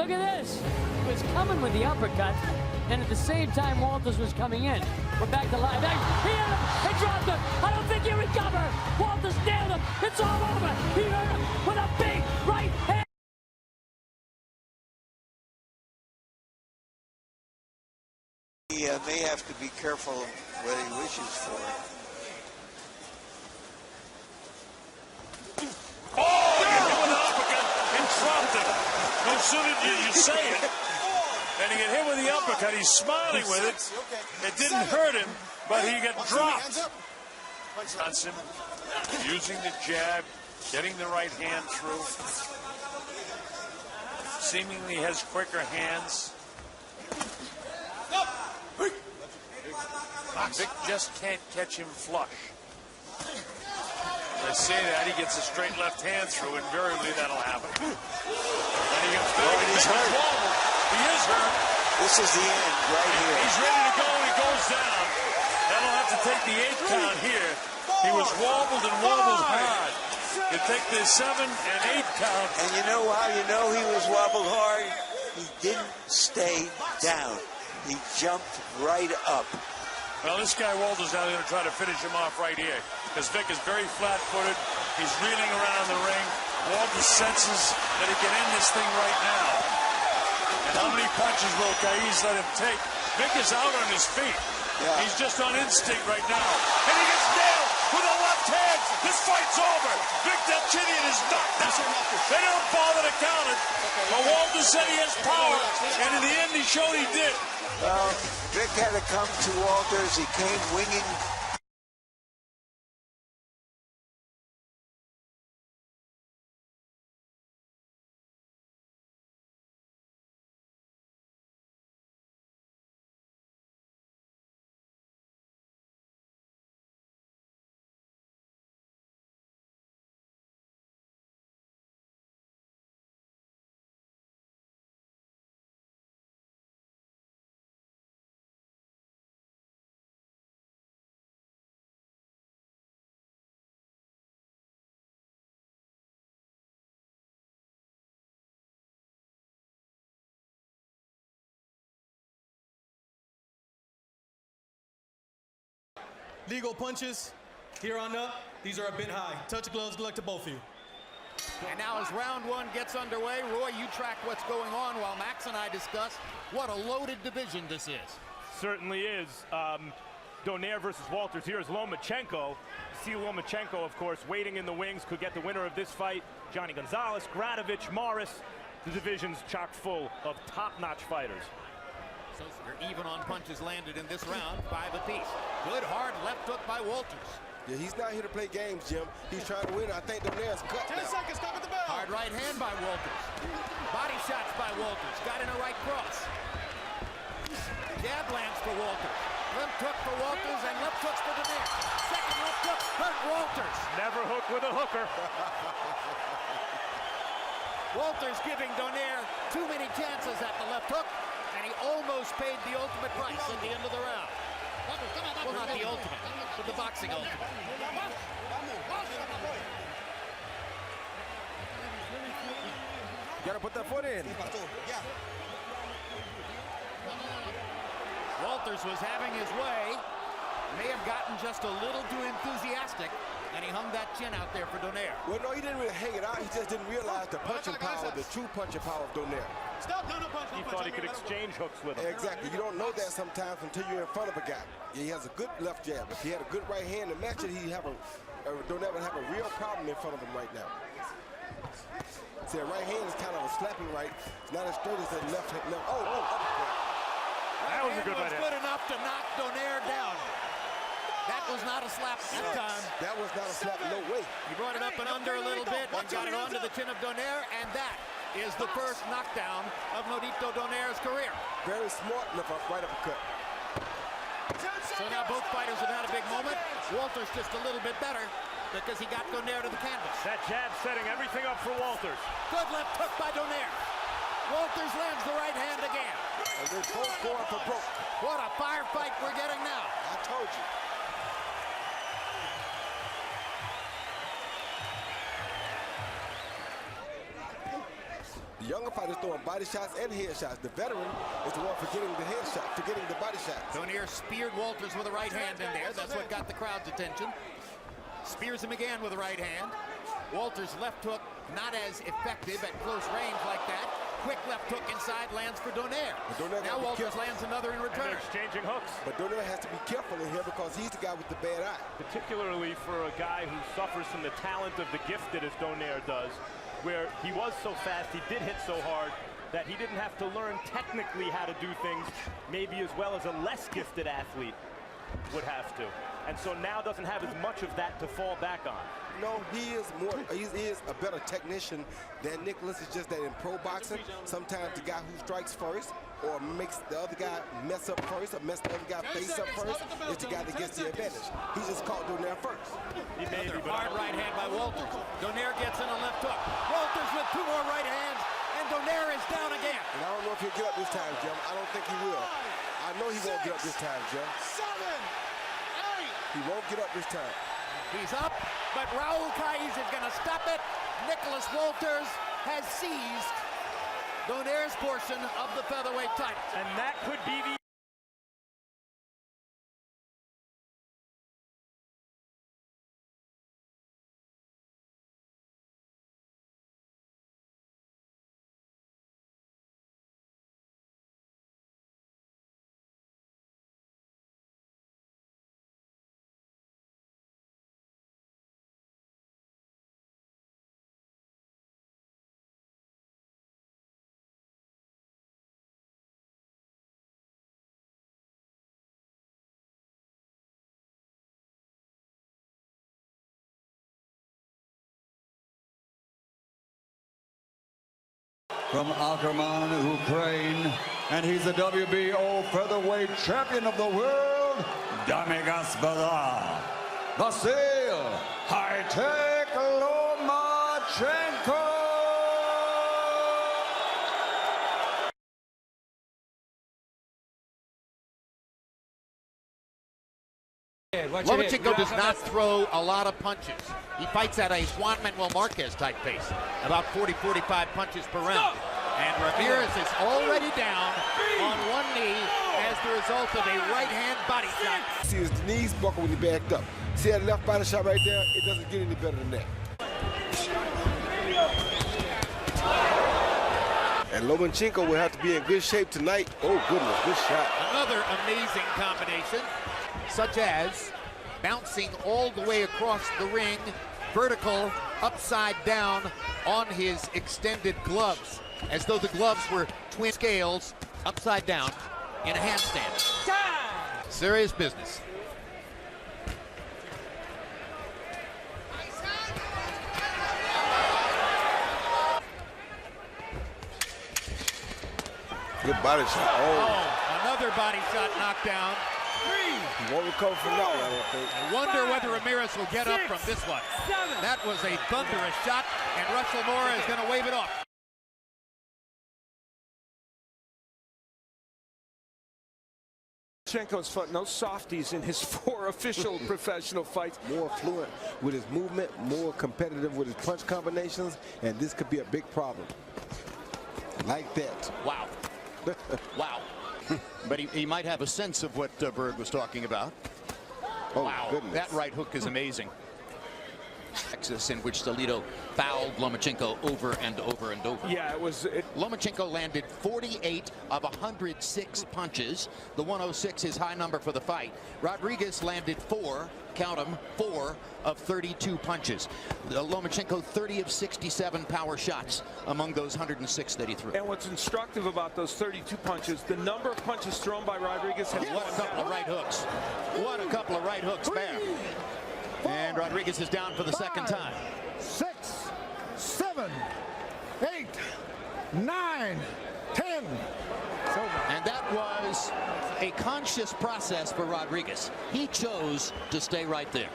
Look at this. He was coming with the uppercut, and at the same time, Walters was coming in. We're back to live. He hit him. He dropped him. I don't think he recovered. Walters nailed him. It's all over. He hurt him with a big right hand. He may have to be careful what he wishes for. Oh, he hit him with an uppercut and dropped it. No sooner did you say it, and he got hit with the uppercut. He's smiling with it. It didn't hurt him, but he got dropped. Johnson using the jab, getting the right hand through. Seemingly has quicker hands. Vic just can't catch him flush. I say that, he gets a straight left hand through, invariably that'll happen. And he gets back, and he's hurt. He is hurt. This is the end right here. He's ready to go, he goes down. That'll have to take the 8 count here. He was wobbled and wobbled hard. You take the 7 and 8 count. And you know how you know he was wobbled hard? He didn't stay down. He jumped right up. Well, this guy Walters now going to try to finish him off right here, because Vic is very flat-footed. He's reeling around the ring. Walters senses that he can end this thing right now. And how many punches will Caiz let him take? Vic is out on his feet. Yeah. He's just on instinct right now. And he gets nailed with a left hand. This fight's over. Vic Delchinian is knocked out. They don't bother to count it. But Walters said he has power, and in the end he showed he did. Well, Vic had to come to Walters. He came winging. Legal punches here on up. These are a bit high. Touch gloves, good luck to both of you. And now as round 1 gets underway, Roy, you track what's going on while Max and I discuss what a loaded division this is. Certainly is. Donaire versus Walters. Here's Lomachenko. See Lomachenko, of course, waiting in the wings, could get the winner of this fight. Johnny Gonzalez, Gradovich, Morris. The division's chock full of top-notch fighters. So you're even on punches landed in this round, 5 apiece. Good hard left hook by Walters. Yeah, he's not here to play games, Jim. He's trying to win. I think Donaire's cut 10 now. seconds, come at the bell. Hard right hand by Walters. Body shots by Walters. Got in a right cross. Jab lands for Walters. Left hook for Walters and left hooks for Donaire. Second left hook hurt Walters. Never hook with a hooker. Walters giving Donaire too many chances at the left hook, and he almost paid the ultimate price at the end of the round. Well, not the ultimate, but the boxing ultimate. You gotta put that foot in. Walters was having his way, may have gotten just a little too enthusiastic, and he hung that chin out there for Donaire. Well, no, he didn't really hang it out. He just didn't realize the punching power, the true punching power of Donaire. He thought he could exchange hooks with him. Exactly. You don't know that sometimes until you're in front of a guy. Yeah, he has a good left jab. If he had a good right hand to match it, Donaire would have a real problem in front of him right now. See, a right hand is kind of a slapping right. It's not as straight as that left hand. No. Uppercut. That was a good right hand. Good enough to knock Donaire down. That was not a slap that time. That was not a slap, no way. He brought it up and under a little bit and got it onto the chin of Donaire, and that is the first knockdown of Nonito Donaire's career. Very smart lift up, right uppercut. So now both fighters have had a big moment. Walters just a little bit better because he got Donaire to the canvas. That jab setting everything up for Walters. Good left hook by Donaire. Walters lands the right hand again. And they're both going for broke. What a firefight we're getting now. I told you. younger fighter is throwing body shots and head shots. The veteran is the one forgetting the head shot, forgetting the body shots. Donaire speared Walters with a right hand in there. That's what got the crowd's attention. Spears him again with a right hand. Walters' left hook not as effective at close range like that. Quick left hook inside lands for Donaire. Now Walters lands another in return. Exchanging hooks. But Donaire has to be careful in here because he's the guy with the bad eye. Particularly for a guy who suffers from the talent of the gifted as Donaire does, where he was so fast, he did hit so hard that he didn't have to learn technically how to do things maybe as well as a less gifted athlete would have to. And so now doesn't have as much of that to fall back on. No, he is a better technician than Nicholas. It's just that in pro boxing, sometimes the guy who strikes first or makes the other guy mess up first or mess the other guy face up first is the guy that gets the advantage. He just caught Donaire first. Another hard right hand by Walters. Donaire gets in a left hook. Walters with 2 more right hands, and Donaire is down again. And I don't know if he'll get up this time, Jim. I don't think he will. I know he won't get up this time, Jim. He won't get up this time. He's up, but Raul Kaiz is going to stop it. Nicholas Walters has seized Donaire's portion of the featherweight title. And that could be the from Ackerman, Ukraine, and he's the WBO featherweight champion of the world, Dami Gospoda, Vasyl High-Tech Lomachenko. Lomachenko does not throw a lot of punches. He fights at a Juan Manuel Marquez type pace, about 40-45 punches per round. And Ramirez is already down on one knee as the result of a right-hand body shot. See his knees buckle when he backed up. See that left body shot right there? It doesn't get any better than that. And Lomachenko will have to be in good shape tonight. Oh, goodness, good shot. Another amazing combination, such as bouncing all the way across the ring, vertical, upside down on his extended gloves, as though the gloves were twin scales, upside down in a handstand. Serious business. Good body shot. Oh, another body shot knocked down. He won't recover from that one, I don't think. I wonder whether Ramirez will get up from this one. That was a thunderous shot, and Russell Moore is going to wave it off. Lomachenko's fought no softies in his 4 official professional fights. More fluent with his movement, more competitive with his punch combinations, and this could be a big problem. Like that. Wow. Wow. But he might have a sense of what Berg was talking about. Oh, wow, goodness. That right hook is amazing. Texas, in which Toledo fouled Lomachenko over and over and over. Yeah, Lomachenko landed 48 of 106 punches. The 106 his high number for the fight. Rodriguez landed 4, count them, 4 of 32 punches. Lomachenko 30 of 67 power shots among those 106 that he threw. And what's instructive about those 32 punches, the number of punches thrown by Rodriguez. And what a couple of right hooks. What a couple of right hooks there. And Rodriguez is down for the second time. 6, 7, 8, 9, 10. And that was a conscious process for Rodriguez. He chose to stay right there.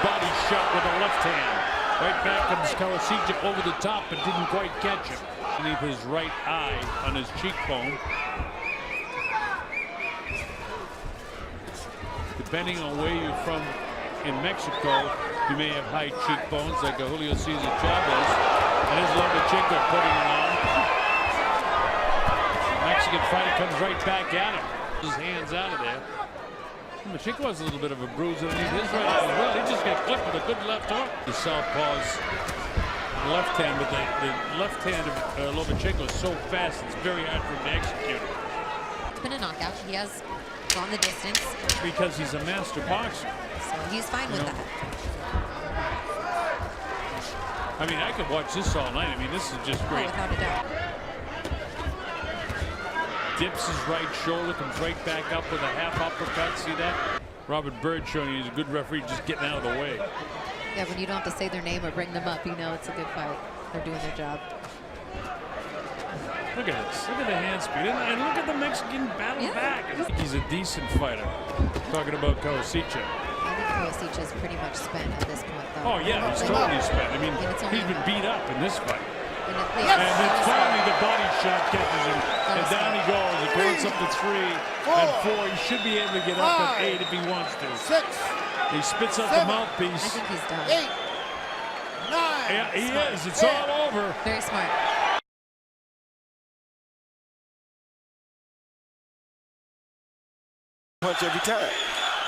Body shot with the left hand. Right back comes Karasic over the top, but didn't quite catch him. Beneath his right eye on his cheekbone. Depending on where you're from in Mexico, you may have high cheekbones like a Julio Cesar Chavez. And here's Lomachenko putting it on. Mexican fighter comes right back at him. His hands out of there. Lomachenko has a little bit of a bruise underneath his right eye as well. He just got clipped with a good left hook. The southpaw's left hand, but the left hand of Lomachenko is so fast, it's very hard for him to execute it. It's been a knockout. He has gone the distance. Because he's a master boxer. So he's fine with that. I mean, I could watch this all night. I mean, this is just great. Oh, without a doubt. Dips his right shoulder, comes right back up with a half uppercut. See that? Robert Byrd showing you he's a good referee, just getting out of the way. Yeah, when you don't have to say their name or bring them up, you know it's a good fight. They're doing their job. Look at this. Look at the hand speed. And look at the Mexican battle back. He's a decent fighter. Talking about Karasic. I think Karasic is pretty much spent at this point, though. Oh, yeah, he's totally spent. I mean, he's been beat up in this fight. And then finally the body shot catches him. And down he goes. He goes up to 3 and 4. He should be able to get up at 8 if he wants to. 6. He spits out the mouthpiece. I think he's done. 8. 9. Yeah, he is. It's all over. Very smart. Punch every time.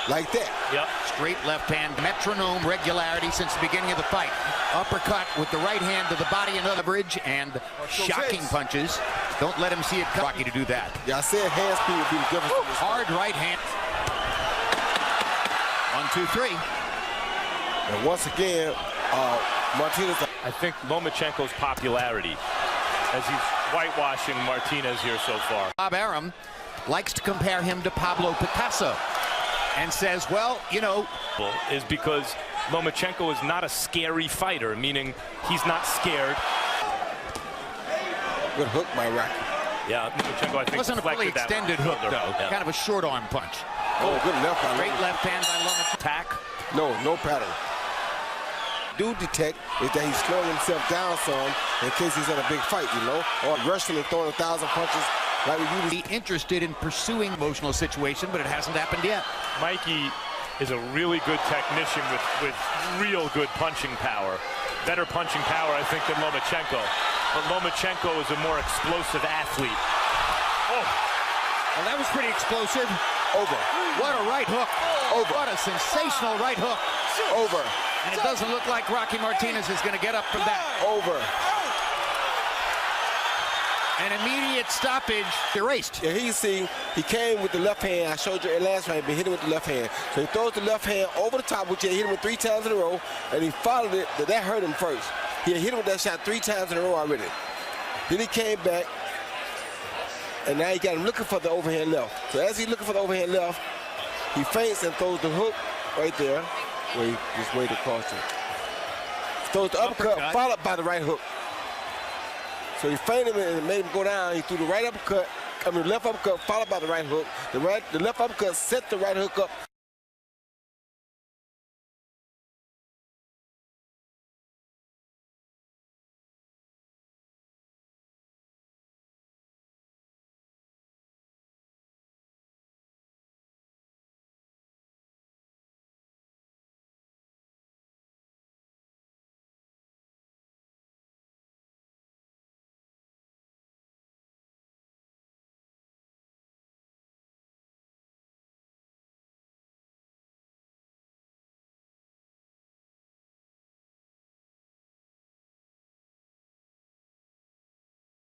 Like that. Yep. Straight left hand, metronome regularity since the beginning of the fight. Uppercut with the right hand to the body and leverage, and shocking punches. Don't let him see it. Rocky to do that. Yeah, I said hand speed would be the difference. Hard right hand. 1, 2, 3. And once again, Martinez. I think Lomachenko's popularity as he's whitewashing Martinez here so far. Bob Arum likes to compare him to Pablo Picasso and says, well, you know, is because Lomachenko is not a scary fighter, meaning he's not scared. Good hook by Rocky. Yeah, Lomachenko, I think, wasn't a fully extended hook, though. Yeah. Kind of a short arm punch. Oh, good left hand. Great left hand by Lomachenko. Attack. No pattern. Do detect is that he's slowing himself down some in case he's in a big fight, you know, or rushing and throwing 1,000 punches. Like we usually be interested in pursuing emotional situation, but it hasn't happened yet. Mikey is a really good technician with real good punching power. Better punching power, I think, than Lomachenko. But Lomachenko is a more explosive athlete. Oh, well, that was pretty explosive. over. What a right hook. Over. What a sensational right hook. Over. And it doesn't look like Rocky Martinez is going to get up from that. Over. An immediate stoppage, erased. Yeah, here you see, he came with the left hand. I showed you in last round, but hit him with the left hand. So he throws the left hand over the top, which he hit him with 3 times in a row, and he followed it. That hurt him first. He had hit him with that shot 3 times in a row already. Then he came back, and now he got him looking for the overhand left. So as he's looking for the overhand left, he feints and throws the hook right there, where he just waited across it. Throws the uppercut, followed by the right hook. So he feinted him and made him go down. He threw the right uppercut, left uppercut, followed by the right hook. The left uppercut set the right hook up.